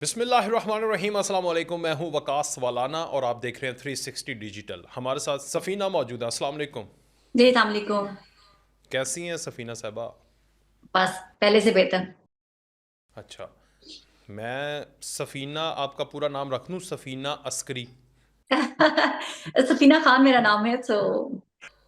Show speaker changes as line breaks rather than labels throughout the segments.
बिस्मिल्लाहिर्रहमानिर्रहीम, अस्सलाम वालेकुम। मैं हूं वकास वालाना और आप देख रहे हैं 360 डिजिटल। हमारे साथ सफ़ीना मौजूद है। अस्सलाम वालेकुम।
जी सलामकुम।
कैसी हैं सफ़ीना साहबा?
बस पहले से बेहतर।
अच्छा, मैं सफ़ीना आपका पूरा नाम रख लूं, सफ़ीना अस्करी?
सफीना खान मेरा नाम है तो।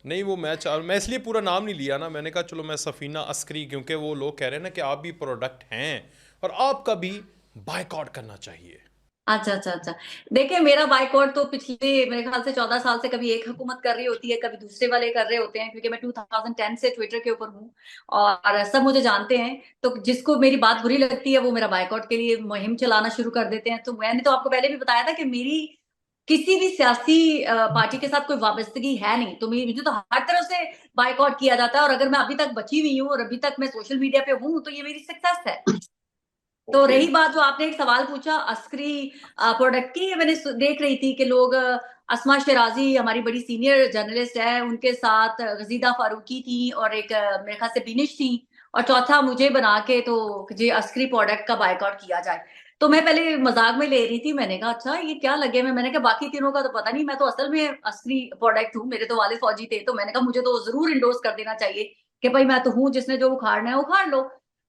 नहीं, वो मैं इसलिए पूरा नाम नहीं लिया ना। मैंने कहा चलो मैं सफ़ीना अस्करी, क्योंकि वो लोग कह रहे हैं ना कि आप भी प्रोडक्ट हैं और आपका भी बायकॉट करना चाहिए।
अच्छा अच्छा अच्छा। देखिए मेरा बाइकआउट तो पिछले मेरे ख्याल से 14 साल से कभी एक हुकूमत कर रही होती है, कभी दूसरे वाले कर रहे होते हैं, क्योंकि मैं 2010 से ट्विटर के ऊपर हूँ और सब मुझे जानते हैं। तो जिसको मेरी बात बुरी लगती है वो मेरा बाइकआउट के लिए मुहिम चलाना शुरू कर देते हैं। तो मैंने तो आपको पहले भी बताया था कि मेरी किसी भी सियासी पार्टी के साथ कोई वाबस्तगी है नहीं। तो मुझे तो हर तरफ से बाइकआउट किया जाता है और अगर मैं अभी तक बची हुई हूँ और अभी तक मैं सोशल मीडिया पे हूँ तो ये मेरी सक्सेस है। तो
ओके।
रही बात जो आपने एक सवाल पूछा अस्क्री प्रोडक्ट की, ये मैंने देख रही थी कि लोग अस्मा शराजी हमारी बड़ी सीनियर जर्नलिस्ट है, उनके साथ गजीदा फारूकी थी और एक मेरे ख्याल से बिनिश थी और चौथा मुझे बना के तो जी अस्क्री प्रोडक्ट का बाइकआउट किया जाए। तो मैं पहले मजाक में ले रही थी, मैंने कहा अच्छा ये क्या लगे मैंने कहा बाकी तीनों का तो पता नहीं, मैं तो असल में अस्क्री प्रोडक्ट हूँ, मेरे तो वाले फौजी थे, तो मैंने कहा मुझे तो जरूर इंडोर्स कर देना चाहिए कि भाई मैं तो हूँ, जिसने जो उखाड़ना है उखाड़ लो।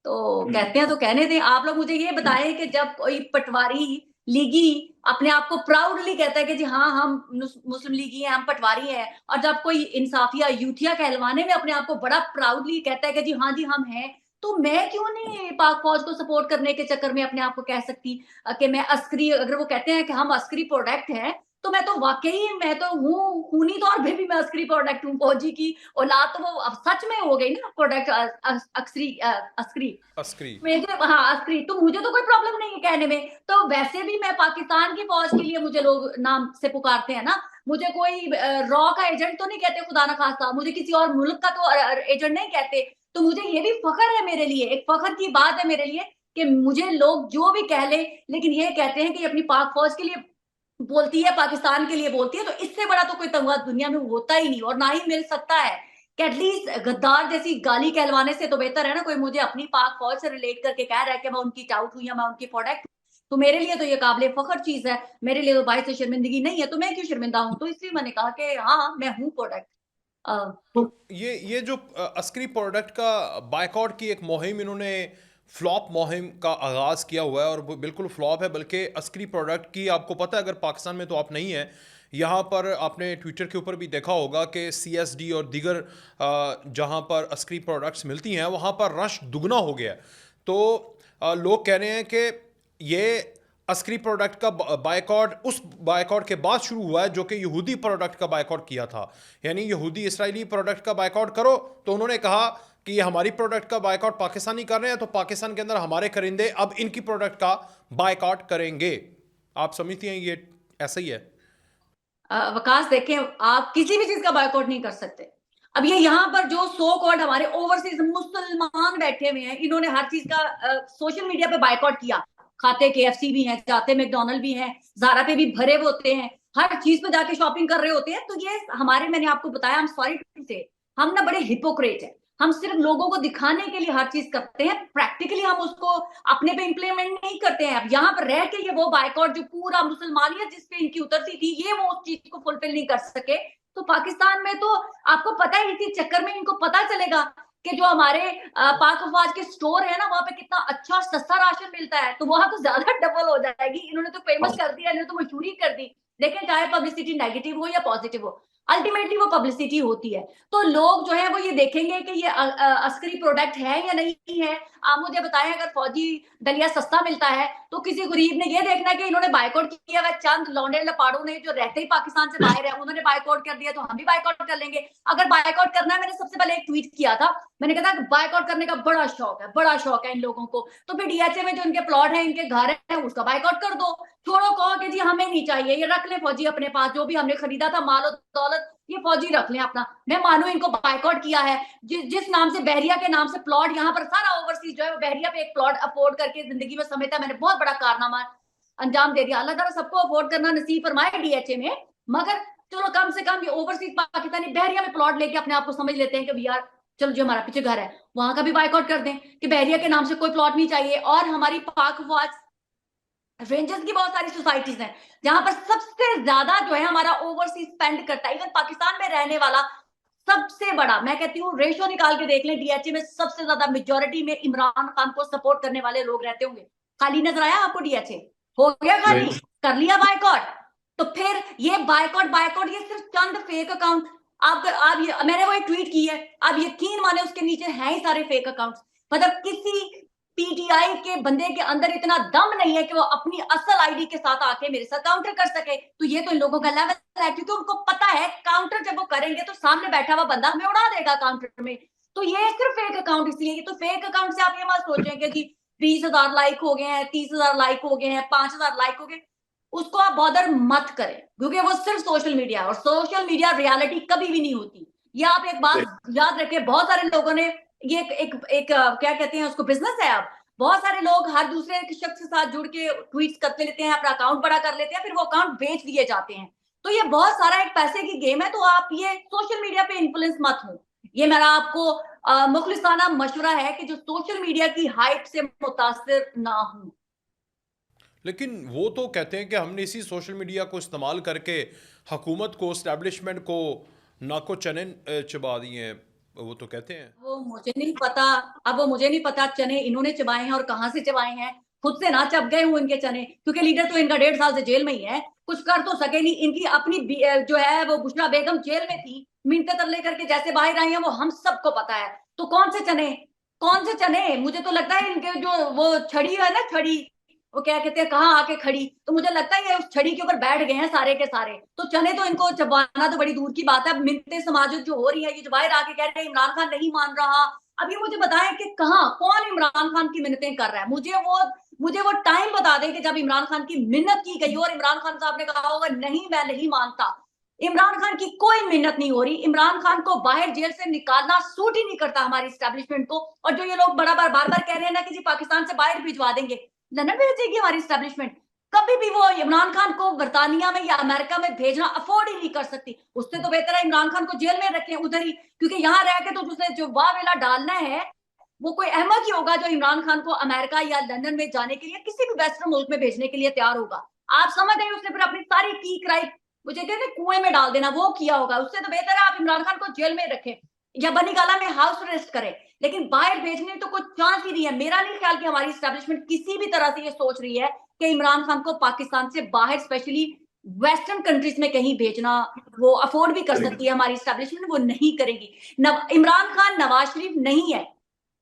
तो कहते हैं तो कहने दें। आप लोग मुझे ये बताएं कि जब कोई पटवारी लीगी अपने आप को प्राउडली कहता है कि जी हाँ हम मुस्लिम लीगी हैं, हम पटवारी हैं, और जब कोई इंसाफिया यूथिया कहलवाने में अपने आप को बड़ा प्राउडली कहता है कि जी हाँ जी हम हैं, तो मैं क्यों नहीं पाक फौज को सपोर्ट करने के चक्कर में अपने आप को कह सकती कि मैं अस्करी, अगर वो कहते हैं कि हम अस्करी प्रोडक्ट हैं तो मैं तो वाकई मैं तो हूँ खूनी तौर पे भी मैं अस्करी प्रोडक्ट हूँ, फौजी की औलाद, तो वो अब सच में हो गई ना प्रोडक्ट अस्करी अस्करी।
अस्करी।
मुझे हाँ अस्करी, तो मुझे तो कोई प्रॉब्लम नहीं है कहने में। तो वैसे भी मैं पाकिस्तान की फौज के लिए मुझे लोग नाम से पुकारते हैं ना, मुझे कोई रॉ का एजेंट तो नहीं कहते, खुदा ना खास्ता मुझे किसी और मुल्क का तो एजेंट नहीं कहते। तो मुझे ये भी फख्र है, मेरे लिए एक फख्र की बात है मेरे लिए कि मुझे लोग जो भी कह ले, लेकिन ये कहते हैं कि अपनी पाक फौज के लिए बोलती है, पाकिस्तान के लिए बोलती है, तो इससे बड़ा तो कोई तंगवा दुनिया में होता ही नहीं और ना ही मिल सकता है कि एटलीस्ट गद्दार जैसी गाली कहलवाने से तो बेहतर है ना कोई मुझे अपनी पाक फौज से रिलेट करके कह रहा है कि मैं उनकी टाउट हूं या मैं उनकी प्रोडक्ट। तो मेरे लिए तो ये काबिल फख्र चीज है, मेरे लिए तो बाईस से शर्मिंदगी नहीं है, तो मैं क्यों शर्मिंदा हूं। तो इसलिए मैंने कहा कि हाँ मैं हूँ प्रोडक्ट।
तो ये जो अस्करी प्रोडक्ट का बायकॉट की एक मुहिम इन्होंने फ्लॉप मुहिम का आगाज़ किया हुआ है, और वो बिल्कुल फ्लॉप है। बल्कि अस्करी प्रोडक्ट की आपको पता है, अगर पाकिस्तान में तो आप नहीं है, यहाँ पर आपने ट्विटर के ऊपर भी देखा होगा कि CSD और दीगर जहाँ पर अस्करी प्रोडक्ट्स मिलती हैं वहाँ पर रश दुगना हो गया है। तो लोग कह रहे हैं कि ये अस्करी प्रोडक्ट का बायकॉट उस बायकॉट के बाद शुरू हुआ है जो कि यहूदी प्रोडक्ट का बायकॉट किया था। यानी यहूदी इसराइली प्रोडक्ट का बायकॉट करो, तो उन्होंने कहा कि ये हमारी प्रोडक्ट का बायकॉट पाकिस्तानी कर रहे हैं, तो पाकिस्तान के अंदर हमारे करिंदे अब इनकी प्रोडक्ट का बायकॉट करेंगे। आप समझती हैं ये ऐसा ही है?
वकास देखें, आप किसी भी चीज का बायकॉट नहीं कर सकते। अब ये यहाँ पर जो सो कॉल्ड हमारे ओवरसीज मुसलमान बैठे हुए हैं, इन्होंने हर चीज का सोशल मीडिया पे बायकॉट किया। खाते KFC भी हैं, जाते मैकडोनल्ड भी हैं, जारा पे भी भरे हुए होते हैं, हर चीज पे जाके शॉपिंग कर रहे होते हैं। तो ये हमारे, मैंने आपको बताया, हम सॉरी टू से, हम ना बड़े हिपोक्रेट है। हम सिर्फ लोगों को दिखाने के लिए हर चीज करते हैं, प्रैक्टिकली हम उसको अपने पे इंप्लीमेंट नहीं करते हैं। अब यहाँ पर रह के ये वो बायकॉट जो पूरा मुसलमानियत जिस पे इनकी उतरती थी, ये वो उस चीज को फुलफिल नहीं कर सके। तो पाकिस्तान में तो आपको पता है इसी चक्कर में इनको पता चलेगा कि जो हमारे पाक अफवाज के स्टोर है ना, वहां पे कितना अच्छा और सस्ता राशन मिलता है, तो वहां तो ज्यादा डबल हो जाएगी। इन्होंने तो फेमस कर दिया, इन्होंने तो मशहूरी कर दी। देखें चाहे पब्लिसिटी नेगेटिव हो या पॉजिटिव हो, अल्टीमेटली वो पब्लिसिटी होती है। तो लोग जो है वो ये देखेंगे कि ये अस्करी प्रोडक्ट है या नहीं है। आप मुझे बताएं, अगर फौजी दलिया सस्ता मिलता है तो किसी गरीब ने ये देखना है कि इन्होंने बायकॉट किया हुआ, चंद लौंडे लपाड़ों ने जो रहते ही पाकिस्तान से बाहर है उन्होंने बायकॉट कर दिया तो हम भी बायकॉट कर लेंगे। अगर बायकॉट करना है, मैंने सबसे पहले एक ट्वीट किया था, मैंने कहा था बायकॉट करने का बड़ा शौक है, बड़ा शौक है इन लोगों को, तो फिर DHA में जो इनके प्लॉट है, इनके घर है, उसका बायकॉट कर दो। छोड़ो, कहो कि जी हमें नहीं चाहिए, ये रख ले फौजी अपने पास, जो भी हमने खरीदा था माल और दौलत ये फौजी रख लें अपना। मैं मानू इनको बायकॉट किया है, जिस नाम से बहरिया के नाम से प्लॉट यहाँ पर सारा ओवरसीज जो है वो बहरिया पे एक प्लॉट अफोर्ड करके जिंदगी में समेटा, मैंने बहुत बड़ा कारनामा अंजाम दे दिया। अल्लाह ताला सबको अफोर्ड करना नसीब फरमाए DHA में, मगर चलो कम से कम ये ओवरसीज पाकिस्तानी बहरिया में प्लॉट लेके अपने आप को समझ लेते हैं कि यार चलो जो हमारा पीछे घर है वहां का भी बायकॉट कर दें कि बहरिया के नाम से कोई प्लॉट नहीं चाहिए। और हमारी पाक फौज रेंजर्स की बहुत सारी सोसाइटीज हैं जहां पर सबसे ज्यादा जो है हमारा ओवरसीज स्पेंड करता है, इवन पाकिस्तान में रहने वाला सबसे बड़ा, मैं कहती हूँ रेशो निकाल के देख लें, डीएचए में सबसे ज्यादा मेजोरिटी में इमरान खान को सपोर्ट करने वाले लोग रहते होंगे। खाली नजर आया आपको डीएचए? हो गया खाली? कर लिया बायकॉट? तो फिर ये बायकॉट बायकॉट ये सिर्फ चंद फेक अकाउंट, आप ये मैंने वो एक ट्वीट की है, आप यकीन माने उसके नीचे हैं ही सारे फेक अकाउंट्स। मतलब किसी पीटीआई के बंदे के अंदर इतना दम नहीं है कि वो अपनी असल आईडी के साथ आके मेरे साथ काउंटर कर सके। तो ये तो इन लोगों का लेवल है, क्योंकि उनको पता है काउंटर जब वो करेंगे तो सामने बैठा हुआ बंदा हमें उड़ा देगा काउंटर में। तो ये सिर्फ फेक अकाउंट इसलिए, तो फेक अकाउंट से आप ये मत सोचेंगे कि 20,000 लाइक हो गए हैं, 30,000 लाइक हो गए हैं, 5,000 लाइक हो गए, उसको आप बॉदर मत करें, क्योंकि वो सिर्फ सोशल मीडिया है और सोशल मीडिया रियलिटी कभी भी नहीं होती। ये आप एक बात याद रखें, बहुत सारे लोगों ने ये एक क्या कहते हैं उसको, बिजनेस है। आप बहुत सारे लोग हर दूसरे शख्स के साथ जुड़ के ट्वीट्स करते लेते हैं, अपना अकाउंट बड़ा कर लेते हैं, फिर वो अकाउंट बेच दिए जाते हैं। तो ये बहुत सारा एक पैसे की गेम है, तो आप ये सोशल मीडिया पे इन्फ्लुएंस मत हो। ये मेरा आपको मुखलिसाना मशवरा है कि जो सोशल मीडिया की हाइप से मुतासिर ना हो।
लेकिन वो तो कहते हैं कि हमने इसी सोशल मीडिया को इस्तेमाल करके हुकूमत को, इस्टेब्लिशमेंट को नाको चने चबा दिए हैं, वो तो कहते हैं।
वो मुझे नहीं पता, अब वो मुझे नहीं पता चने इन्होंने चबाए हैं और कहाँ से चबाए हैं। खुद से ना चब गए हुए इनके चने, क्योंकि लीडर तो इनका 1.5 साल से जेल में ही है, कुछ कर तो सके नहीं। इनकी अपनी जो है वो बुशरा बेगम जेल में थी, मिनते तरले करके जैसे बाहर आई है वो हम सबको पता है। तो कौन से चने, कौन से चने? मुझे तो लगता है इनके जो वो छड़ी है ना, छड़ी, वो क्या कहते हैं, कहाँ आके खड़ी, तो मुझे लगता है ये उस छड़ी के ऊपर बैठ गए हैं सारे के सारे। तो चने तो इनको चबाना तो बड़ी दूर की बात है। मिन्नतें समाजत जो हो रही है, ये जो बाहर आके कह रहे हैं इमरान खान नहीं मान रहा, अब ये मुझे बताएं कि कहाँ कौन इमरान खान की मिन्नतें कर रहा है। मुझे वो टाइम बता दें कि जब इमरान खान की मिन्नत की गई हो और इमरान खान साहब ने कहा होगा नहीं मैं नहीं मानता। इमरान खान की कोई मिन्नत नहीं हो रही। इमरान खान को बाहर जेल से निकालना सूट ही नहीं करता हमारी स्टैब्लिशमेंट को। और जो ये लोग बड़ा बार बार कह रहे हैं ना कि जी पाकिस्तान से बाहर भिजवा देंगे, लंदन भेजेगी हमारी स्टैब्लिशमेंट। कभी भी वो इमरान खान को बर्तानिया में या अमेरिका में भेजना अफोर्ड ही नहीं कर सकती। उससे तो बेहतर है इमरान खान को जेल में रखें उधर ही, क्योंकि यहाँ रह के तो उसने जो वावेला डालना है वो कोई अहमद ही होगा जो इमरान खान को अमेरिका या लंदन में जाने के लिए, किसी भी वेस्टर्न मुल्क में भेजने के लिए तैयार होगा। आप समझ रहे हैं, उसने फिर अपनी सारी की कराई मुझे कहते कुएं में डाल देना, वो किया होगा। उससे तो बेहतर है आप इमरान खान को जेल में रखें या बनीगाला में हाउस अरेस्ट करें, लेकिन बाहर भेजने तो कोई चांस ही नहीं है। मेरा नहीं ख्याल कि हमारी स्टैब्लिशमेंट किसी भी तरह से ये सोच रही है कि इमरान खान को पाकिस्तान से बाहर, स्पेशली वेस्टर्न कंट्रीज में कहीं भेजना वो अफोर्ड भी कर सकती है हमारी स्टैब्लिशमेंट, वो नहीं करेगी। इमरान खान नवाज शरीफ नहीं है,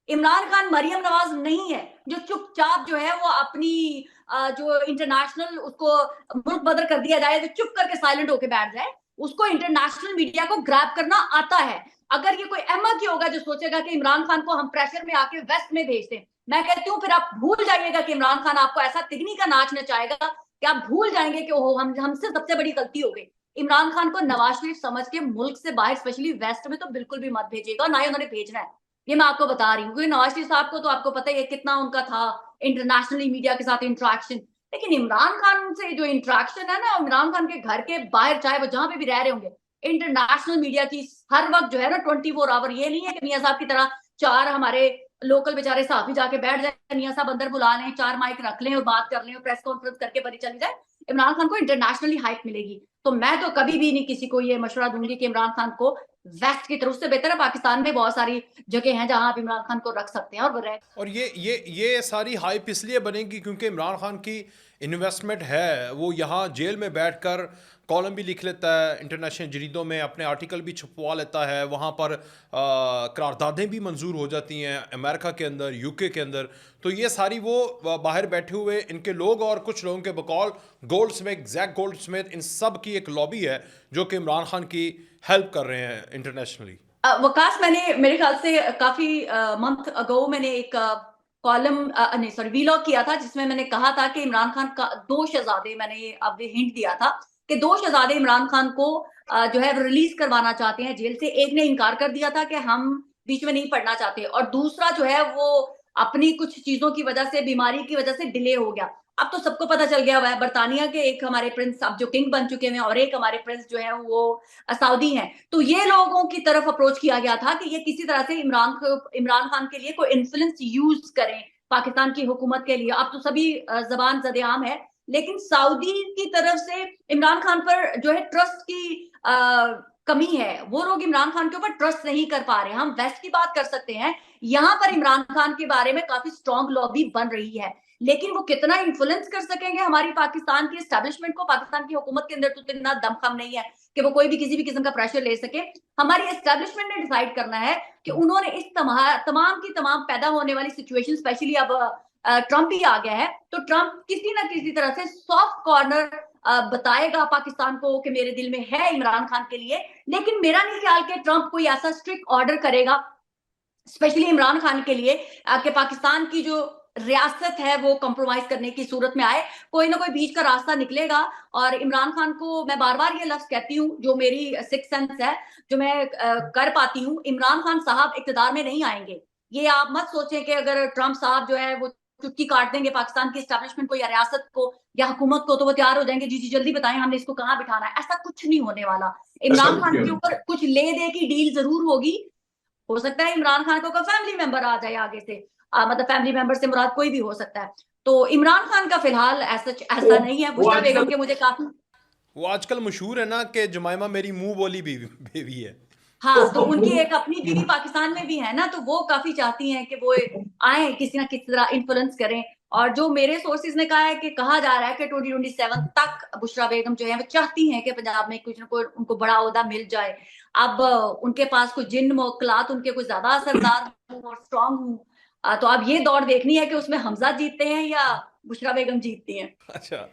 इमरान खान मरियम नवाज नहीं है जो चुपचाप जो है वो अपनी जो इंटरनेशनल उसको मुल्क बदर कर दिया जाए तो चुप करके साइलेंट होके बैठ जाए। उसको इंटरनेशनल मीडिया को ग्रैब करना आता है। अगर ये कोई अहमद ही होगा जो सोचेगा कि इमरान खान को हम प्रेशर में आके वेस्ट में भेज दें, मैं कहती हूँ फिर आप भूल जाइएगा कि इमरान खान आपको ऐसा तिगनी का नाच नचाएगा कि आप भूल जाएंगे कि ओहो हमसे सबसे बड़ी गलती हो गई। इमरान खान को नवाज शरीफ समझ के मुल्क से बाहर, स्पेशली वेस्ट में, तो बिल्कुल भी मत भेजिएगा, ना ही उन्होंने भेजना है। ये मैं आपको बता रही हूँ, क्योंकि नवाज शरीफ साहब को तो आपको पता ही है कितना उनका था इंटरनेशनली मीडिया के साथ इंटरेक्शन। लेकिन इमरान खान से जो इंटरेक्शन है ना, इमरान खान के घर के बाहर चाहे वो जहां पे भी रह रहे होंगे, इंटरनेशनल मीडिया की हर वक्त जो है ना 24 आवर, ये नहीं है कि मियाँ साहब की तरह 4 हमारे लोकल बेचारे साहब जाके बैठ जाए, मियाँ साहब अंदर बुला लें, 4 माइक रख लें और बात कर लें और प्रेस कॉन्फ्रेंस करके बड़ी चली जाए। इमरान खान को इंटरनेशनली हाइप मिलेगी। तो मैं तो कभी भी नहीं किसी को ये मशवरा दूंगी कि इमरान खान को वेस्ट की तरफ से बेहतर है पाकिस्तान में बहुत सारी जगह हैं जहां आप इमरान खान को रख सकते हैं और वो रह।
और ये सारी हाइप इसलिए बनेगी क्योंकि इमरान खान की इन्वेस्टमेंट है। वो यहाँ जेल में बैठकर कॉलम भी लिख लेता है, इंटरनेशनल जरीदों में अपने आर्टिकल भी छपवा लेता है, वहाँ पर करारदादें भी मंजूर हो जाती हैं अमेरिका के अंदर, यूके के अंदर। तो ये सारी वो बाहर बैठे हुए इनके लोग और कुछ लोगों के बकौल Goldsmith, Jack Goldsmith, इन सब की एक लॉबी है जो कि इमरान खान की हेल्प कर रहे हैं इंटरनेशनली।
वकास, मैंने मेरे ख्याल से काफी मंथ अगो मैंने एक कॉलम नहीं सॉरी वीलॉग किया था जिसमें मैंने कहा था कि इमरान खान का 2 शहजादे, मैंने अब हिंट दिया था कि 2 शहजादे इमरान खान को जो है रिलीज करवाना चाहते हैं जेल से। एक ने इनकार कर दिया था कि हम बीच में नहीं पढ़ना चाहते, और दूसरा जो है वो अपनी कुछ चीजों की वजह से, बीमारी की वजह से डिले हो गया। अब तो सबको पता चल गया हुआ है, बर्तानिया के एक हमारे प्रिंस अब जो किंग बन चुके हैं और एक हमारे प्रिंस जो है वो सऊदी हैं। तो ये लोगों की तरफ अप्रोच किया गया था कि ये किसी तरह से इमरान खान के लिए कोई इन्फ्लुएंस यूज करें पाकिस्तान की हुकूमत के लिए, अब तो सभी जबान ज़द-ए-आम है, लेकिन सऊदी की तरफ से इमरान खान पर जो है ट्रस्ट की कमी है। वो लोग इमरान खान के ऊपर ट्रस्ट नहीं कर पा रहे। हम वेस्ट की बात कर सकते हैं, यहाँ पर इमरान खान के बारे में काफी स्ट्रॉन्ग लॉबी बन रही है, लेकिन वो कितना इन्फ्लुएंस कर सकेंगे हमारी पाकिस्तान की एस्टेब्लिशमेंट को? पाकिस्तान की हुकूमत के अंदर तो इतना दमखम नहीं है कि वो कोई भी किसी भी किस्म का प्रेशर ले सके। हमारी एस्टेब्लिशमेंट ने डिसाइड करना है कि उन्होंने इस तमाम की तमाम पैदा होने वाली सिचुएशन, स्पेशली अब ट्रंप भी आ गया है, तो ट्रंप किसी ना किसी तरह से सॉफ्ट कॉर्नर बताएगा पाकिस्तान को कि मेरे दिल में है इमरान खान के लिए। लेकिन मेरा नहीं ख्याल कि ट्रंप कोई ऐसा स्ट्रिक्ट ऑर्डर करेगा स्पेशली इमरान खान के लिए कि पाकिस्तान की जो रियासत है वो कंप्रोमाइज करने की सूरत में आए। कोई ना कोई बीच का रास्ता निकलेगा। और इमरान खान को मैं बार बार ये लफ्ज कहती हूँ, जो मेरी सिक्स सेंस है, जो मैं कर पाती हूँ, इमरान खान साहब इक्तदार में नहीं आएंगे। ये आप मत सोचें कि अगर ट्रंप साहब जो है वो चुटकी काट देंगे पाकिस्तान की एस्टेब्लिशमेंट को या रियासत को या हुकूमत को, तो वो तैयार हो जाएंगे, जी जी जल्दी बताएं हमने इसको कहाँ बिठाना है। ऐसा कुछ नहीं होने वाला। इमरान खान के ऊपर कुछ ले दे की डील जरूर होगी। हो सकता है इमरान खान को फैमिली मेंबर आ जाए आगे से, मतलब फैमिली मेंबर से मुराद कोई भी हो सकता है। तो इमरान खान का फिलहाल ऐसा नहीं है। बुशरा बेगम के मुझे काफी,
वो आजकल मशहूर है ना कि जुमाइमा मेरी मुंह बोली बेबी है।
हाँ, तो उनकी एक अपनी बीवी पाकिस्तान में भी है ना, तो वो काफी चाहती हैं कि वो आए, किसी ना किसी तरह इन्फ्लुएंस करें। और जो मेरे सोर्सेज ने कहा है कि कहा जा रहा है कि 2027 तक बुशरा बेगम जो है वो चाहती हैं कि पंजाब में कुछ ना कोई उनको बड़ा ओहदा मिल जाए। अब उनके पास कोई जिन मौकलात उनके कुछ ज्यादा असरदार हूँ और स्ट्रांग हूँ, तो अब ये दौड़ देखनी है कि उसमें हमजा जीतते हैं या बुशरा बेगम जीतती हैं।
अच्छा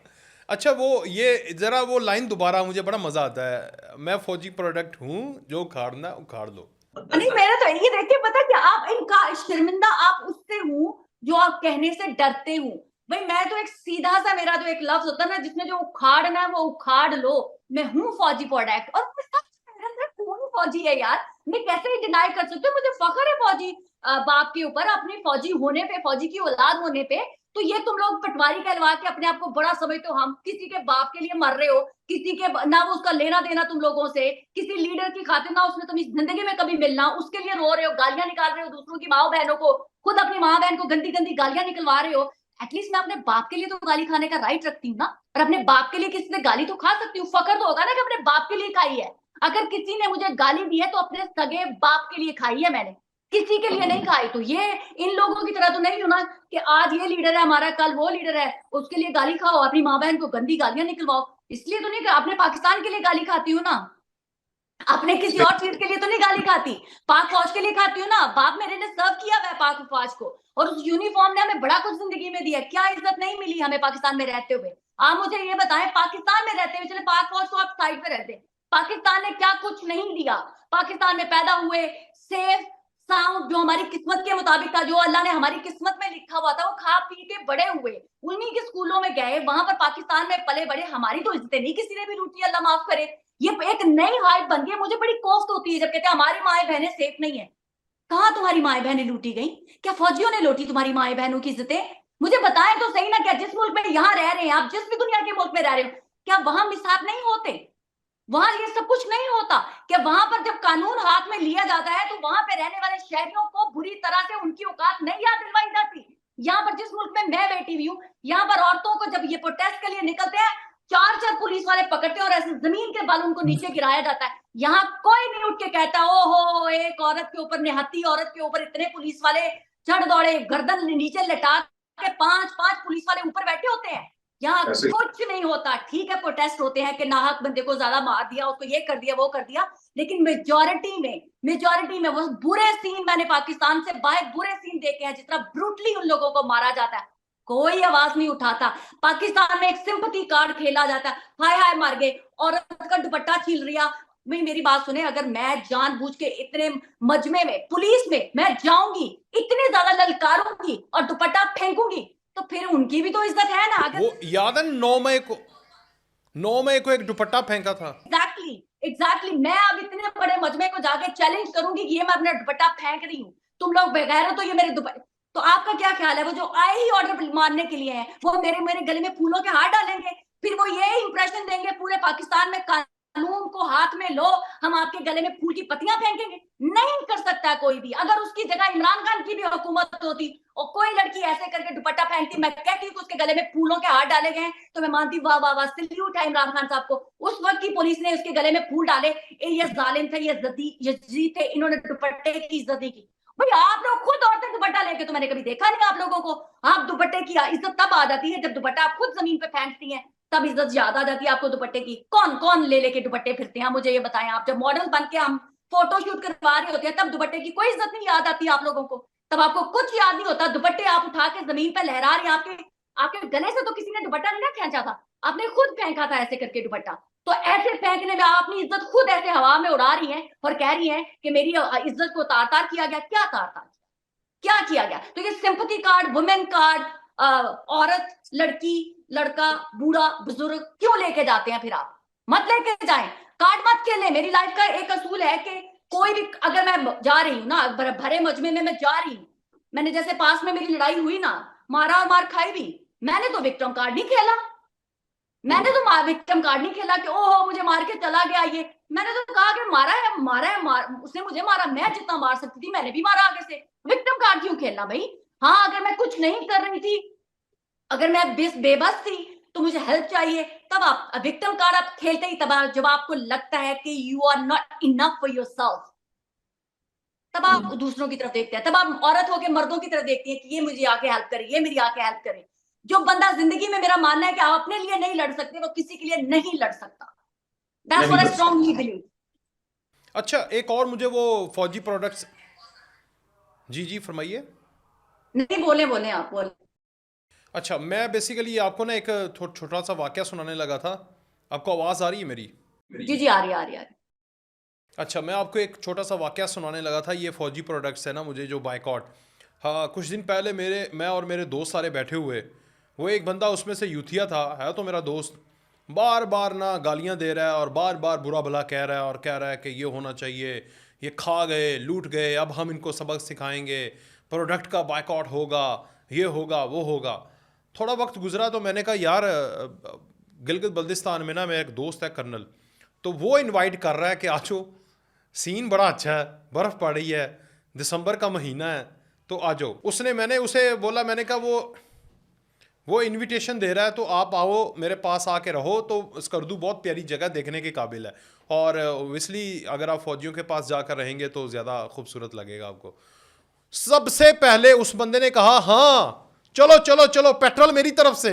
अच्छा, वो ये जरा वो लाइन दोबारा, मुझे बड़ा मजा आता है, मैं फौजी प्रोडक्ट हूँ, जो उखाड़ना उखाड़ लो।
नहीं, मेरा तो ये देखिए, पता क्या, आप इनका शर्मिंदा आप उससे हूँ जो आप कहने से डरते हूँ। भाई मैं तो एक सीधा सा, मेरा जो एक लफ्ज होता है ना जिसमें जो उखाड़ना है वो उखाड़ लो। मैं हूँ फौजी प्रोडक्ट, और मेरे अंदर कौन फौजी है यार? मैं कैसे डिनाई कर सकती हूँ? मुझे फख्र है फौजी बाप के ऊपर, अपने फौजी होने पे, फौजी की औलाद होने पे। तो ये तुम लोग पटवारी कहलवा के अपने आप को बड़ा समझते हो। हम किसी के बाप के लिए मर रहे हो, किसी के ना वो उसका लेना देना तुम लोगों से, किसी लीडर की खातिर ना उसने तुम इस जिंदगी में कभी मिलना, उसके लिए रो रहे हो, गालियां निकाल रहे हो दूसरों की माँ बहनों को, खुद अपनी माँ बहन को गंदी गंदी गालियां निकलवा रहे हो। एटलीस्ट मैं अपने बाप के लिए तो गाली खाने का राइट रखती हूँ ना, और अपने बाप के लिए किसी से गाली तो खा सकती हूँ। फकर तो होगा ना कि अपने बाप के लिए खाई है। अगर किसी ने मुझे गाली दी है तो अपने सगे बाप के लिए खाई है मैंने, किसी के लिए नहीं खाई। तो ये इन लोगों की तरह तो नहीं होना कि आज ये लीडर है हमारा, कल वो लीडर है, उसके लिए गाली खाओ, अपनी माँ बहन को गंदी गालियां निकलवाओ। इसलिए तो नहीं कि अपने पाकिस्तान के लिए गाली खाती हूँ ना, अपने किसी और चीज के लिए तो नहीं गाली खाती, पाक फौज के लिए खाती हूँ ना। बाप मेरे ने सर्व किया हुआ है पाक फौज को, और उस यूनिफॉर्म ने हमें बड़ा कुछ जिंदगी में दिया। क्या इज्जत नहीं मिली हमें पाकिस्तान में रहते हुए? आप मुझे ये बताएं, पाकिस्तान में रहते हुए, चले पाक फौज को आप साइड पे रहते, पाकिस्तान ने क्या कुछ नहीं दिया? पाकिस्तान में पैदा हुए, सेफ साउंड, जो हमारी किस्मत के मुताबिक था, जो अल्लाह ने हमारी किस्मत में लिखा हुआ था, वो खा पी के बड़े हुए, उन्हीं के स्कूलों में गए, वहां पर पाकिस्तान में पले बड़े। हमारी तो इज्जतें नहीं किसी ने भी लूटी, अल्लाह माफ करे। ये एक नई हाइप बन गई। मुझे बड़ी कोफ्त होती है जब कहते हैं हमारी माए बहनें सेफ नहीं है। कहाँ तुम्हारी माए बहनें लूटी गई? क्या फौजियों ने लूटी तुम्हारी माए बहनों की इज्जतें? मुझे बताएं तो सही ना, क्या जिस मुल्क में यहाँ रह रहे हैं आप, जिस भी दुनिया के मुल्क में रह रहे हो, क्या वहां मिसाब नहीं होते? वहां ये सब कुछ नहीं होता? क्या वहां पर जब कानून हाथ में लिया जाता है तो वहां पे रहने वाले शहरियों को बुरी तरह से उनकी औकात नहीं याद दिलवाई जाती? यहाँ पर जिस मुल्क में मैं बैठी हुई हूँ, यहाँ पर औरतों को जब ये प्रोटेस्ट के लिए निकलते हैं, चार चार पुलिस वाले पकड़ते हैं और ऐसे जमीन के बल उनको नीचे गिराया जाता है। यहाँ कोई नहीं उठ के कहता ओ हो, एक औरत के ऊपर, निहत्ती औरत के ऊपर इतने पुलिस वाले चढ़ दौड़े, गर्दन नीचे लटा के पांच पांच पुलिस वाले ऊपर बैठे होते हैं। यहाँ कुछ नहीं होता। ठीक है, प्रोटेस्ट होते हैं कि नाहक बंदे को ज्यादा मार दिया, उसको ये कर दिया वो कर दिया, लेकिन मेजोरिटी में वो बुरे सीन मैंने पाकिस्तान से बाहर बुरे सीन देखे हैं, जितना ब्रूटली उन लोगों को मारा जाता है, कोई आवाज नहीं उठाता। पाकिस्तान में एक सिंपैथी कार्ड खेला जाता है, हाय हाय मर गए, औरत का दुपट्टा छील रिया। भाई मेरी बात सुने, अगर मैं जानबूझ के इतने मजमे में, पुलिस में मैं जाऊंगी, इतने ज्यादा ललकारूंगी और दुपट्टा फेंकूंगी, तो फिर उनकी भी तो इज्जत है ना। अगर
वो याद है 9 मई को एक दुपट्टा फेंका था।
एग्जैक्टली मैं अब इतने बड़े मजमे को जाके चैलेंज करूंगी कि ये मैं अपना दुपट्टा फेंक रही हूँ, तुम लोग बगैर हो तो ये मेरे दुपट्टे। तो आपका क्या ख्याल है, वो जो आए ही ऑर्डर मारने के लिए हैं, वो मेरे गले में फूलों के हार डालेंगे, फिर वो ये इंप्रेशन देंगे पूरे पाकिस्तान में, कानून को हाथ में लो, हम आपके गले में फूल की पत्तियां फेंकेंगे? नहीं कर सकता कोई भी। अगर उसकी जगह इमरान खान की भी हुकूमत होती और कोई लड़की ऐसे करके दुपट्टा पहनती, मैं कहती हूँ कि उसके गले में फूलों के हार डाले गए, तो मैं मानती वाह वाह वाह, सल्यूट है इमरान खान साहब को। उस वक्त की पुलिस ने उसके गले में फूल डाले, ये जालिम थे, ये यजीद थे, इन्होंने दुपट्टे की इज्जत नहीं की। भाई आप लोग खुद औरतें दुपट्टा लेके, तो मैंने कभी देखा नहीं आप लोगों को। आप दुपट्टे की इज्जत तब आ जाती है जब दुपट्टा आप खुद जमीन पे फेंकती हैं, तब इज्जत ज्यादा आ जाती है आपको दुपट्टे की। कौन कौन ले लेके दुपट्टे फिरते हैं, मुझे ये बताएं आप। जब मॉडल बन के हम फोटो शूट करवा रहे होते हैं, तब दुपट्टे की कोई इज्जत नहीं याद आती आप लोगों को, तब आपको कुछ याद नहीं होता। दुपट्टे आप उठा के जमीन पे लहरा रहे हैं, आपके गले से तो किसी ने दुपट्टा नहीं ना खींचा था, आपने खुद फेंका था ऐसे करके दुपट्टा। तो ऐसे फेंकने में आप अपनी इज्जत खुद ऐसे हवा में उड़ा रही हैं और कह रही हैं कि मेरी इज्जत को तार तार किया गया। क्या तार तार क्या किया गया? तो ये सिंपैथी कार्ड, वुमेन कार्ड, औरत, लड़की, लड़का, बूढ़ा, बुजुर्ग क्यों लेके जाते हैं? फिर आप मत लेके जाएं, कार्ड मत खेलें। मेरी लाइफ का एक असूल है कि कोई भी, अगर मैं जा रही हूँ ना, भरे मजमे में मैं जा रही हूँ, मैंने जैसे पास में मेरी लड़ाई हुई ना, मारा और मार खाई भी, मैंने तो विक्टिम कार्ड नहीं खेला। मैंने तो विक्टिम कार्ड नहीं खेला कि ओहो मुझे मार के चला गया ये। मैंने तो कहा कि मारा है, उसने मुझे मारा, मैं जितना मार सकती थी मैंने भी मारा आगे से। विक्टिम कार्ड क्यों खेलना भाई? हाँ, अगर मैं कुछ नहीं कर रही थी, अगर मैं बेबस थी, तो मुझे हेल्प चाहिए, तब आप विक्टिम कार्ड आप खेलते ही तब जब आपको लगता है कि you are not enough for yourself, तब आप दूसरों की तरफ देखते हैं। तब आप औरत होकर मर्दों की तरफ देखती हैं कि ये मुझे आके हेल्प करे, ये मेरी आके हेल्प करे। जो बंदा जिंदगी में, मेरा मानना है कि आप अपने लिए नहीं लड़ सकते, वो किसी के लिए नहीं लड़ सकता। That's what I strongly believe.
अच्छा, एक और मुझे वो फौजी प्रोडक्ट्स, जी जी फरमाइए।
नहीं, बोले बोले आप बोले।
अच्छा, मैं बेसिकली आपको ना एक छोटा सा वाकया सुनाने लगा था। आपको आवाज़ आ रही है मेरी?
जी जी, आ रही आ रही आ रही।
अच्छा, मैं आपको एक छोटा सा वाकया सुनाने लगा था। ये फौजी प्रोडक्ट्स है ना, मुझे जो बायकॉट, हाँ, कुछ दिन पहले मैं और मेरे दोस्त सारे बैठे हुए, वो एक बंदा उसमें से यूथिया था, है तो मेरा दोस्त, बार बार ना गालियाँ दे रहा है और बार बार बुरा भला कह रहा है और कह रहा है कि ये होना चाहिए, ये खा गए, लूट गए, अब हम इनको सबक सिखाएंगे, प्रोडक्ट का बायकॉट होगा, ये होगा, वो होगा। थोड़ा वक्त गुजरा तो मैंने कहा यार, गिलगित बल्तिस्तान में ना मेरा एक दोस्त है कर्नल, तो वो इनवाइट कर रहा है कि आजो, सीन बड़ा अच्छा है, बर्फ़ पड़ रही है, दिसंबर का महीना है, तो आ जाओ। मैंने उसे बोला, मैंने कहा वो इनविटेशन दे रहा है तो आप आओ, मेरे पास आके रहो। तो स्कर्दू बहुत प्यारी जगह, देखने के काबिल है, और ओबियसली अगर आप फौजियों के पास जाकर रहेंगे तो ज़्यादा खूबसूरत लगेगा आपको। सबसे पहले उस बंदे ने कहा हाँ चलो चलो चलो, पेट्रोल मेरी तरफ से,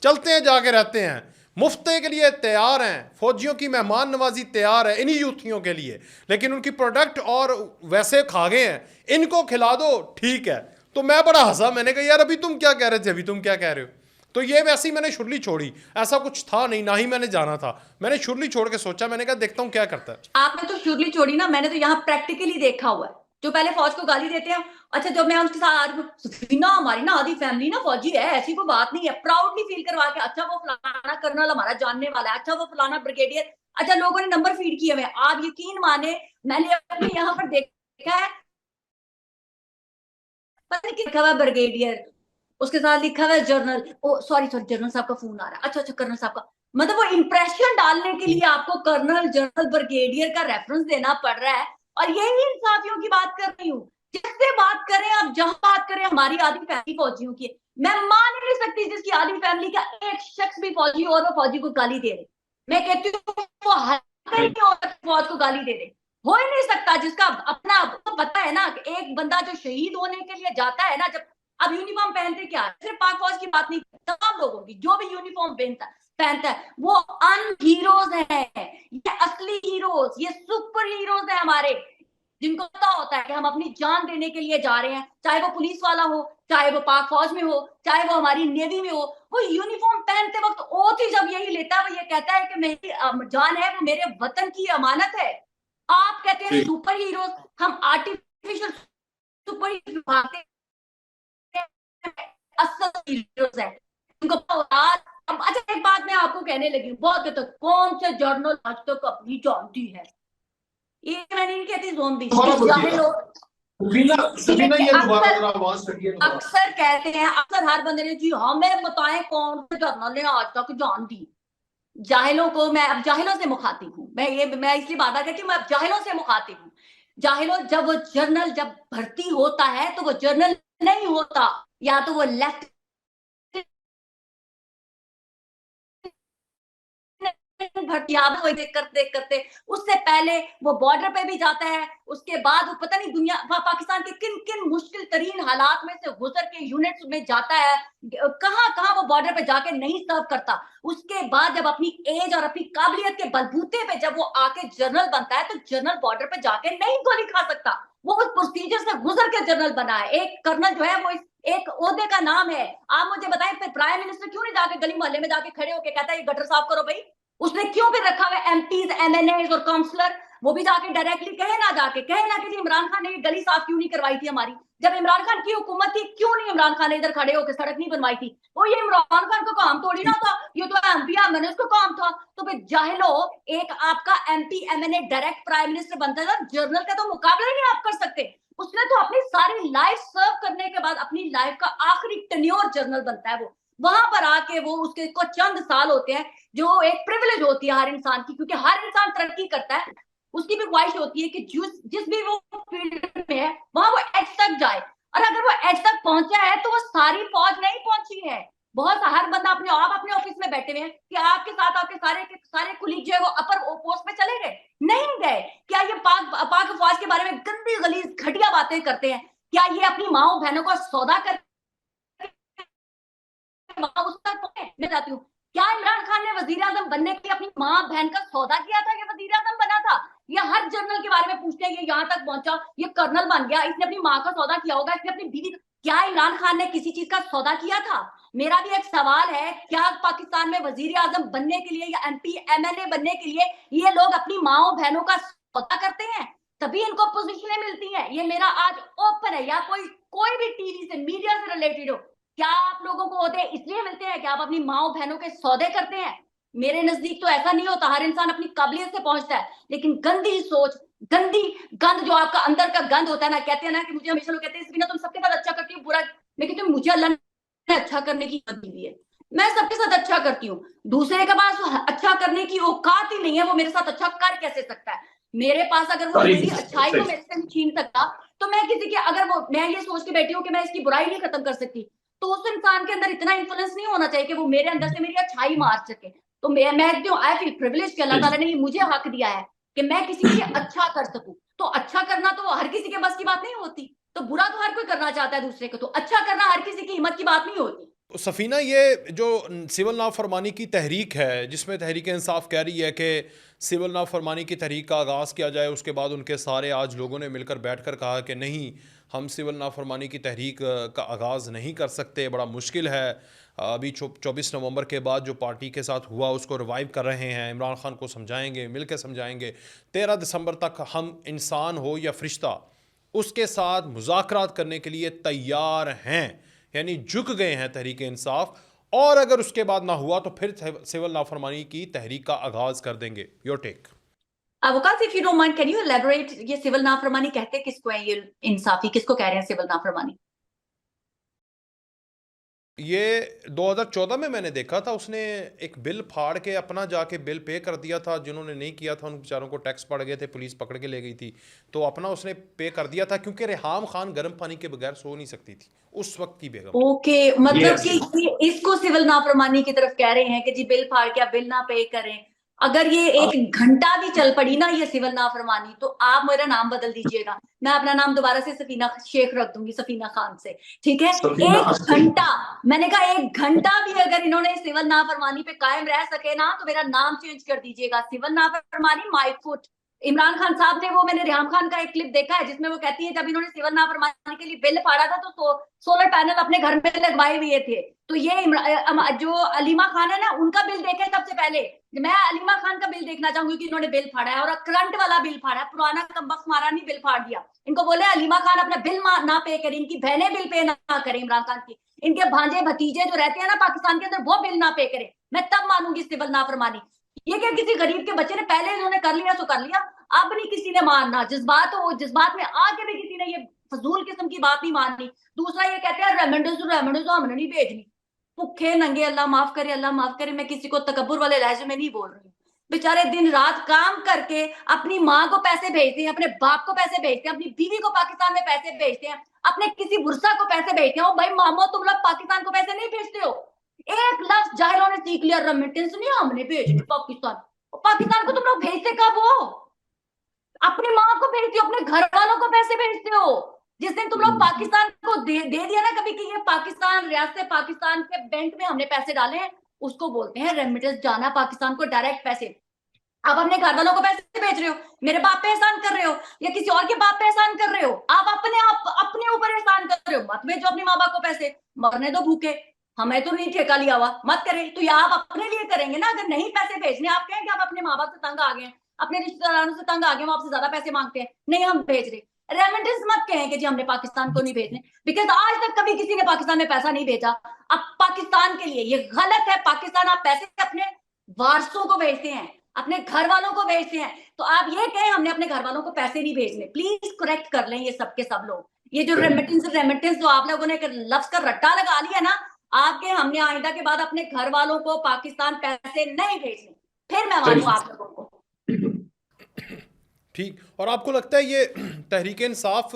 चलते हैं, जाके रहते हैं, मुफ्ते के लिए तैयार हैं, फौजियों की मेहमान नवाजी तैयार है इन्हीं यूथियों के लिए, लेकिन उनकी प्रोडक्ट और वैसे खा गए हैं, इनको खिला दो, ठीक है। तो मैं बड़ा हंसा, मैंने कहा यार अभी तुम क्या कह रहे थे, अभी तुम क्या कह रहे हो? तो ये वैसे ही मैंने शुरली छोड़ी, ऐसा कुछ था नहीं, ना ही मैंने जाना था, मैंने शुरली छोड़ के सोचा, मैंने कहा देखता हूँ क्या करता है।
आपने तो शुरली छोड़ी ना, मैंने तो यहाँ प्रैक्टिकली देखा हुआ है, जो पहले फौज को गाली देते हैं। अच्छा, जब मैं उनके साथ, सफीना हमारी ना आधी फैमिली ना फौजी है, ऐसी कोई बात नहीं है, प्राउडली फील करवा के, अच्छा वो फलाना कर्नल हमारा जानने वाला है, अच्छा वो फलाना ब्रिगेडियर, अच्छा लोगों ने नंबर फीड किए हुए। आप यकीन माने, मैंने अपने यहाँ पर देखा है, पता नहीं लिखा हुआ ब्रिगेडियर, उसके साथ लिखा हुआ है जनरल, ओ सॉरी सॉरी, जनरल साहब का फोन आ रहा है, अच्छा अच्छा कर्नल साहब का। मतलब वो इंप्रेशन डालने के लिए आपको कर्नल, जनरल, ब्रिगेडियर का रेफरेंस देना पड़ रहा है। और यही इंसाफियों की बात कर रही हूँ, जिससे बात करें आप, जहां बात करें, हमारी आधी फैमिली फौजियों की, मैं मान ही नहीं सकती जिसकी आधी फैमिली का एक शख्स भी फौजी और वो फौजी को गाली दे रहे। मैं कहती हूँ वो हर फौज को गाली दे रहे, हो ही नहीं सकता। जिसका अपना आपको पता है ना, एक बंदा जो शहीद होने के लिए जाता है ना, जब अब यूनिफॉर्म पहनते क्या है, सिर्फ पाक फौज की बात नहीं, तमाम लोगों की, जो भी यूनिफॉर्म पहनता है वो अन हीरोज है, ये असली हीरोज, ये सुपर हीरोज है हमारे, जिनको पता होता है कि हम अपनी जान देने के लिए जा रहे हैं, चाहे वो पुलिस वाला हो, चाहे वो पाक फौज में हो, चाहे वो हमारी नेवी में हो। वो यूनिफॉर्म पहनते वक्त ओथ ही जब यही लेता है, वो ये कहता है कि मेरी जान है वो मेरे वतन की अमानत है। आप कहते हैं सुपर हीरोज, हम आर्टिफिशियल सुपर हीरो भागते, असल हीरोज है उनको। अच्छा, एक बात मैं आपको कहने लगी हूँ, बहुत तक कौन से जर्नल आज तक अपनी जान दी है? ये मैं नहीं कहती ज़ोंबी, चाहे लोग अक्सर कहते हैं, अक्सर हर बंदे ने, जी हमें बताएं कौन से जर्नल ने आज तक जान दी। जाहिलों को मैं अब जाहिलों से मुखातिब हूँ, मैं इसलिए बात करती हूँ, मैं अब जाहिलों से मुखातिब हूँ। जाहिलों, जब वो जर्नल जब भर्ती होता है तो वो जर्नल नहीं होता, या तो वो लेफ्ट देख करते उससे पहले वो बॉर्डर पे भी जाता है, उसके बाद वो पता नहीं दुनिया पाकिस्तान के किन किन मुश्किल तरीन हालात में से गुजर के यूनिट्स में जाता है, कहां कहां वो बॉर्डर पे जाके नहीं सर्व करता। उसके बाद जब अपनी एज और अपनी काबिलियत के बलबूते पे जब वो आके जनरल बनता है, तो जनरल बॉर्डर पे जाके नहीं गोली खा सकता, वो उस प्रोसीजर से गुजर के जनरल बना है। एक कर्नल जो है वो एक ओहदे का नाम है। आप मुझे बताएं, फिर प्राइम मिनिस्टर क्यों नहीं जाके गली मोहल्ले में जाके खड़े होके कहता है ये गटर साफ करो भाई? उसने क्यों भी रखा हुआ एमपीज, एमएनए और काउंसलर, वो भी जाके डायरेक्टली कहे ना, जाके कहे ना कि जी इमरान खान ने ये गली साफ क्यों नहीं करवाई थी हमारी? जब इमरान खान की हुकूमत थी, क्यों नहीं इमरान खान ने इधर खड़े होकर सड़क नहीं बनवाई थी? वो ये इमरान खान का काम थोड़ी ना था, ये तो एमपी एमएनए उसका काम था। तो फिर जाहिलो, एक आपका MP MNA direct prime minister बनता था, जनरल का तो मुकाबला ही नहीं आप कर सकते। उसने तो अपनी सारी लाइफ सर्व करने के बाद अपनी लाइफ का आखिरी टेन्योर जनरल बनता है वो, वहां पर आके वो उसके को चंद साल होते हैं, जो एक प्रिविलेज होती है हर इंसान की, क्योंकि हर इंसान तरक्की करता है, उसकी भी ख्वाहिश होती है कि जिस भी वो फील्ड में है वहां वो एज तक जाए। और अगर वो एज तक पहुंचा है तो वो सारी फौज नहीं पहुंची है। बहुत हर बंदा अपने आप अपने ऑफिस में बैठे हुए हैं कि आपके साथ आपके सारे कुलीग जो है वो अपर पोस्ट पे चले गए, नहीं गए। क्या ये पाक फौज के बारे में गंदी गलीज घटिया बातें करते हैं? क्या ये अपनी माओ बहनों का सौदा कर उस तक पहुंचे? मैं जाती हूँ, क्या इमरान खान ने वजीर आजम बनने के लिए अपनी माँ बहन का सौदा किया था, ये वजीर आजम बना था? या हर जनरल के बारे में पूछते हैं, ये यहाँ तक पहुंचा, ये कर्नल बन गया, इसने अपनी माँ का सौदा किया होगा, इसने अपनी बीवी, क्या इमरान खान ने किसी चीज का सौदा किया था? मेरा भी एक सवाल है, क्या पाकिस्तान में वजीर आजम बनने के लिए या एमपी एमएलए बनने के लिए ये लोग अपनी माओ बहनों का सौदा करते हैं? तभी इनको पोजीशनें मिलती हैं। ये मेरा आज ओपन है, या कोई कोई भी टीवी से मीडिया से रिलेटेड हो, क्या आप लोगों को होते इसलिए मिलते हैं कि आप अपनी माओ बहनों के सौदे करते हैं? मेरे नजदीक तो ऐसा नहीं होता, हर इंसान अपनी काबिलियत से पहुंचता है, लेकिन गंदी सोच, गंदी गंद जो आपका अंदर का गंद होता है ना, कहते हैं ना कि मुझे हमेशा लोग कहते हैं इसलिए तुम सबके साथ अच्छा करती हो, बुरा, लेकिन तुम मुझे अल्लाह ने अच्छा करने की हिम्मत दी है, मैं सबके साथ अच्छा करती हूँ। दूसरे के पास अच्छा करने की औकात ही नहीं है, वो मेरे साथ अच्छा कर कैसे सकता है? मेरे पास अगर वो मेरी अच्छाई को मेरे से छीन सकता, तो मैं किसी के, अगर वो, मैं ये सोच के बैठी हूँ कि मैं इसकी बुराई नहीं खत्म कर सकती, तो उस इंसान के अंदर इतना इन्फ्लुएंस नहीं होना चाहिए कि वो मेरे अंदर से मेरी अच्छाई मार सके। तो मैं आई फील प्रिविलेज कि अल्लाह ताला ने मुझे हक दिया है कि मैं किसी के लिए अच्छा कर सकूं। तो अच्छा करना तो हर किसी के बस की बात नहीं होती, तो बुरा तो हर कोई करना चाहता है दूसरे को, तो अच्छा करना हर किसी की हिम्मत की बात नहीं होती।
तो सफ़ीना, ये जो सिविल नाफरमानी की तहरीक है, जिसमें तहरीक इंसाफ कह रही है कि सिविल नाफरमानी की तहरीक का आगाज़ किया जाए, उसके बाद उनके सारे आज लोगों ने मिलकर बैठकर कहा कि नहीं, हम सिविल नाफरमानी की तहरीक का आगाज़ नहीं कर सकते, बड़ा मुश्किल है। अभी 24 नवंबर के बाद जो पार्टी के साथ हुआ उसको रिवाइव कर रहे हैं, इमरान खान को समझाएंगे, मिल के समझाएंगे। 13 दिसंबर तक हम इंसान हो या फरिश्ता उसके साथ मुज़ाकरात करने के लिए तैयार हैं, यानी झुक गए हैं तहरीक इंसाफ। और अगर उसके बाद ना हुआ तो फिर सिविल नाफरमानी की तहरीक का आगाज़ कर देंगे। Your take.
Waqas, if you don't mind, can you elaborate, ये सिविल नाफरमानी कहते किसको है? ये इंसाफी किसको कह रहे हैं सिविल नाफरमानी?
ये 2014 में मैंने देखा था, उसने एक बिल फाड़ के अपना जाके बिल पे कर दिया था, जिन्होंने नहीं किया था उन बेचारों को टैक्स पड़ गए थे, पुलिस पकड़ के ले गई थी, तो अपना उसने पे कर दिया था, क्योंकि रेहाम खान गर्म पानी के बगैर सो नहीं सकती थी उस वक्त की बेगम।
ओके, मतलब कि इसको सिविल नाफरमानी की तरफ कह रहे हैं कि जी बिल फाड़ के आप बिल ना पे करें। अगर ये एक घंटा भी चल पड़ी ना ये सिविल नाफरमानी, तो आप मेरा नाम बदल दीजिएगा, मैं अपना नाम दोबारा से सफीना शेख रख दूंगी, सफीना खान से, ठीक है? एक घंटा, मैंने कहा एक घंटा भी अगर इन्होंने सिविल नाफरमानी पे कायम रह सके ना, तो मेरा नाम चेंज कर दीजिएगा, सिविल नाफरमानी माय फुट। इमरान खान साहब ने, वो मैंने रेहाम खान का एक क्लिप देखा है जिसमें वो कहती है जब इन्होंने सिविल नाफरमानी के लिए बिल फाड़ा था तो सोलर पैनल अपने घर में लगवाए हुए थे। तो ये जो अलीमा खान है ना, उनका बिल देखे सबसे पहले, मैं अलीमा खान का बिल देखना चाहूंगी कि इन्होंने बिल फाड़ा है, और करंट वाला बिल फाड़ा है, पुराना कमबख्त मारा नहीं बिल फाड़ दिया। इनको बोले अलीमा खान अपना बिल ना पे करें, इनकी बहनें बिल पे ना करें इमरान खान की, इनके भांजे भतीजे जो रहते हैं ना पाकिस्तान के अंदर, वो बिल ना पे करें, मैं तब मानूंगी सिविल नाफरमानी। ये क्या किसी गरीब के बच्चे ने पहले इन्होंने कर लिया तो कर लिया, अब नहीं किसी ने मानना, जज्बात में आके भी किसी ने ये फजूल किस्म की बात नहीं माननी। दूसरा ये कहते हैं रेमेंडो हमने नहीं भेजनी, भुखे नंगे, अल्लाह माफ करे, अल्लाह माफ करे, मैं किसी को तकब्बुर वाले लहजे में नहीं बोल रही, बेचारे दिन रात काम करके अपनी माँ को पैसे भेजते हैं, अपने बाप को पैसे भेजते हैं, अपनी बीवी को पाकिस्तान में पैसे भेजते हैं, अपने किसी बुरसा को पैसे भेजते हैं। ओ भाई मामो, तुम लोग पाकिस्तान को पैसे नहीं भेजते हो? 1 लाख जाहिरों ने सीख लिया रेमिटेंस नहीं हमने भेजनी पाकिस्तान। पाकिस्तान को तुम लोग भेजते कब हो? अपनी माँ को भेजते हो, अपने घर वालों को पैसे भेजते हो। जिस दिन तुम लोग पाकिस्तान को दे दिया ना कभी कि ये पाकिस्तान रियासत पाकिस्तान के बैंक में हमने पैसे डाले हैं, उसको बोलते हैं रेमिटेंस जाना पाकिस्तान को डायरेक्ट पैसे। आप अपने घर वालों को पैसे भेज रहे हो, मेरे बाप पे एहसान कर रहे हो या किसी और के बाप पे एहसान कर रहे हो, आप अपने ऊपर एहसान कर रहे हो। मत भेजो अपने माँ बाप को पैसे, मरने दो भूखे। हमें तो नहीं ठेका लिया हुआ, मत करें। तो ये आप अपने लिए करेंगे ना। अगर नहीं पैसे भेजने, आप कहें कि आप अपने माँ बाप से तंग आ गए, अपने रिश्तेदारों से तंग आ गए, वो आपसे ज्यादा पैसे मांगते हैं, नहीं हम भेज रहे, रेमिटेंस मत कहें कि जी हमने पाकिस्तान को नहीं भेजने, बिकॉज आज तक कभी किसी ने पाकिस्तान में पैसा नहीं भेजा। अब पाकिस्तान के लिए ये गलत है। पाकिस्तान आप पैसे अपने वारसों को भेजते हैं, अपने घर वालों को भेजते हैं। तो आप ये कहें हमने अपने घर वालों को पैसे नहीं भेजने, प्लीज करेक्ट कर लें ये सबके सब लोग। ये जो रेमिटेंस जो आप लोगों ने लफ्ज का रट्टा लगा लिया ना, आपके हमने आइंदा के बाद अपने घर वालों को पाकिस्तान पैसे नहीं भेजने, फिर मैं मानू आप लोगों को।
ठीक। और आपको लगता है ये तहरीक इंसाफ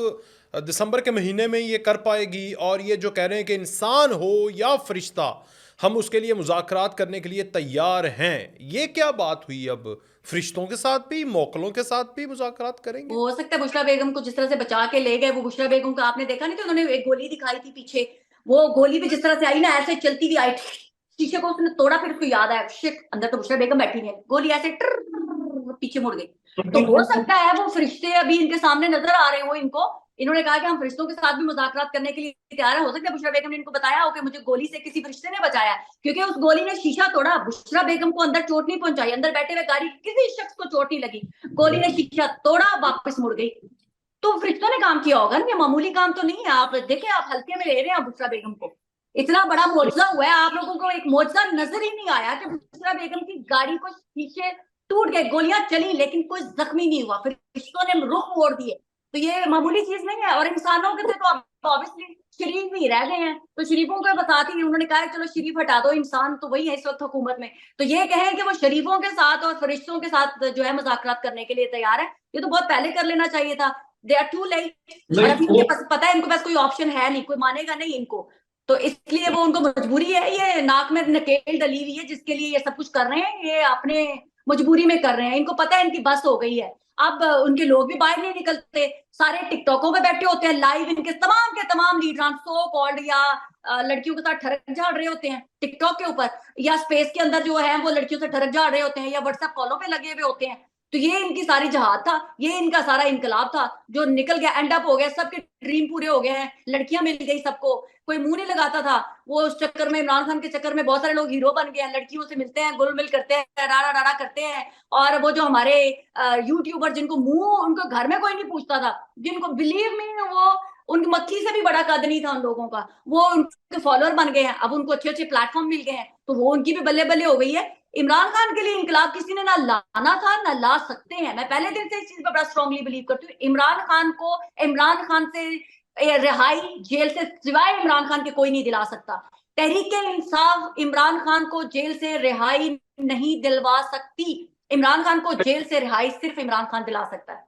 दिसंबर के महीने में ये कर पाएगी? और ये जो कह रहे हैं कि इंसान हो या फरिश्ता, हम उसके लिए मुज़ाकरात करने के लिए तैयार हैं, ये क्या बात हुई? अब फरिश्तों के साथ भी, मोकलों के साथ भी मुज़ाकरात करेंगे?
हो सकता है बुशरा बेगम को जिस तरह से बचा के ले गए, वो बुशरा बेगम का आपने देखा नहीं था, उन्होंने एक गोली दिखाई थी पीछे, वो गोली भी जिस तरह से आई ना, ऐसे चलती हुई आई, शीशे को उसने तोड़ा, फिर उसको याद आया शिट अंदर तो बुशरा बेगम बैठी है, गोली ऐसे पीछे मुड़ गई। तो हो सकता है वो फरिश्ते अभी इनके सामने नजर आ रहे हो इनको, इन्होंने कहा कि हम फरिश्तों के साथ भी मुज़ाकरात करने के लिए तैयार है। हो सकता है बुशरा बेगम ने इनको बताया हो कि मुझे गोली से किसी फरिश्ते ने बचाया, क्योंकि उस गोली ने शीशा तोड़ा, बुशरा बेगम को अंदर चोट नहीं पहुंचाई, अंदर बैठे हुए गाड़ी किसी शख्स को चोट नहीं लगी, गोली ने शीशा तोड़ा, वापस मुड़ गई। तो फरिश्तों ने काम किया होगा ना, ये मामूली काम तो नहीं है। आप देखें, आप हल्के में ले रहे हैं बुशरा बेगम को, इतना बड़ा मोर्चा हुआ है, आप लोगों को एक मोर्चा नजर ही नहीं आया कि बुशरा बेगम की गाड़ी को शीशे टूट गए, गोलियां चली लेकिन कोई जख्मी नहीं हुआ, फरिश्तों ने रुख मोड़ दिए। तो ये मामूली चीज नहीं है। और इंसानों के तो ऑब्वियसली शरीफ ही रह गए हैं, तो शरीफों को बताती है, उन्होंने कहा चलो शरीफ हटा दो, इंसान तो वही है इस वक्त हुकूमत में। तो ये कहें कि वो शरीफों के साथ और फरिश्तों के साथ जो है मुज़ाकरात करने के लिए तैयार है, ये तो बहुत पहले कर लेना चाहिए था। They are too late. और अभी उनके पास पता है, इनके पास कोई ऑप्शन है नहीं, कोई मानेगा नहीं इनको, तो इसलिए वो उनको मजबूरी है, ये नाक में नकेल डली हुई है जिसके लिए ये सब कुछ कर रहे हैं, ये अपने मजबूरी में कर रहे हैं। इनको पता है इनकी बस हो गई है। अब उनके लोग भी बाहर नहीं निकलते, सारे टिकटॉकों पे बैठे होते हैं लाइव, इनके तमाम के तमाम लीडर सो कॉल्ड या लड़कियों के साथ ठरक झाड़ रहे होते हैं टिकटॉक के ऊपर, या स्पेस के अंदर जो है वो लड़कियों से ठरक झाड़ रहे होते हैं, या व्हाट्सएप कॉलों पे लगे हुए होते हैं। तो ये इनकी सारी जहाद था, ये इनका सारा इनकलाब था जो निकल गया, एंड अप हो गया, सबके ड्रीम पूरे हो गए हैं, लड़कियां मिल गई सबको, कोई मुंह नहीं लगाता था। वो उस चक्कर में, इमरान खान के चक्कर में बहुत सारे लोग हीरो बन गए हैं, लड़कियों से मिलते हैं, गुल मिल करते हैं, रारा रारा करते हैं। और वो जो हमारे यूट्यूबर जिनको मुंह उनको घर में कोई नहीं पूछता था, जिनको बिलीव में वो उनकी मक्खी से भी बड़ा कद नहीं था उन लोगों का, वो उनके फॉलोअर बन गए हैं, अब उनको अच्छे अच्छे प्लेटफॉर्म मिल गए हैं, तो वो उनकी भी बल्ले बल्ले हो गई है। इमरान खान के लिए इंकलाब किसी ने ना लाना था ना ला सकते हैं। मैं पहले दिन से इस चीज पर बड़ा स्ट्रांगली बिलीव करती हूँ। इमरान खान से रिहाई जेल से सिवाय इमरान खान के कोई नहीं दिला सकता। तहरीक इंसाफ इमरान खान को जेल से रिहाई नहीं दिलवा सकती, इमरान खान को जेल से रिहाई सिर्फ इमरान खान दिला सकता है।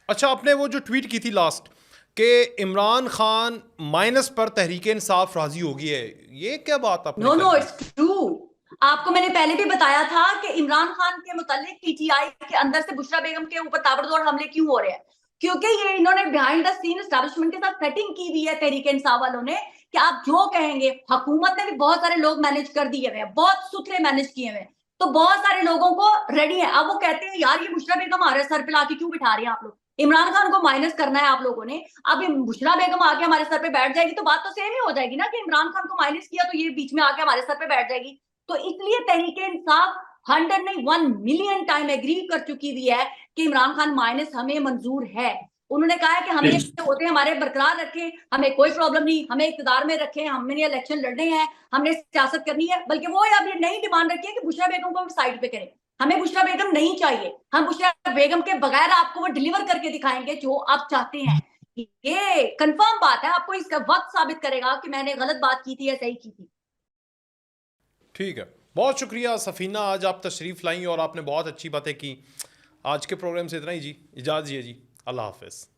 अच्छा, आपने वो जो ट्वीट की थी लास्ट कि इमरान खान माइनस पर तहरीक इंसाफ राजी हो गई है, ये क्या बात आपने?
No it's true. आपको मैंने पहले भी बताया था कि इमरान खान के मुतालिक पीटीआई के अंदर से बुशरा बेगम के ऊपर ताबड़तोड़ हमले क्यों हो रहे हैं, क्योंकि ये इन्होंने बिहाइंड द सीन एस्टैब्लिशमेंट के साथ सेटिंग की हुई है तहरीक इंसाफ वालों ने, कि आप जो कहेंगे, हुकूमत ने भी बहुत सारे लोग मैनेज कर दिए हुए हैं, बहुत सुथरे मैनेज किए हुए हैं, तो बहुत सारे लोगों को रेडी है। अब वो कहते हैं यार ये बुशरा बेगम हमारे सर पे लाके क्यों बिठा रहे हैं आप लोग, इमरान खान को माइनस करना है आप लोगों ने, अब बुशरा बेगम आके हमारे सर पे बैठ जाएगी तो बात तो सेम ही हो जाएगी ना, कि इमरान खान को माइनस किया तो ये बीच में आके हमारे सर पे बैठ जाएगी। तो इसलिए तहरीक इंसाफ 100 नहीं 1 मिलियन टाइम एग्री कर चुकी हुई है कि इमरान खान माइनस हमें मंजूर है। उन्होंने कहा है कि हमें होते हमारे बरकरार रखें, हमें कोई प्रॉब्लम नहीं, हमें इक्तदार में रखें, हमने इलेक्शन लड़ने हैं, हमने सियासत करनी है। बल्कि वो अब ये नई डिमांड रखी है कि बुशरा बेगम को साइड पे करें, हमें बुशरा बेगम नहीं चाहिए, हम बुशरा बेगम के बगैर आपको वो डिलीवर करके दिखाएंगे जो आप चाहते हैं। ये कंफर्म बात है, आपको इसका वक्त साबित करेगा कि मैंने गलत बात की थी या सही की थी।
ठीक है, बहुत शुक्रिया सफ़ीना, आज आप तशरीफ़ लाई और आपने बहुत अच्छी बातें की। आज के प्रोग्राम से इतना ही जी, इजाज़त दीजिए जी, अल्लाह हाफ़िज़।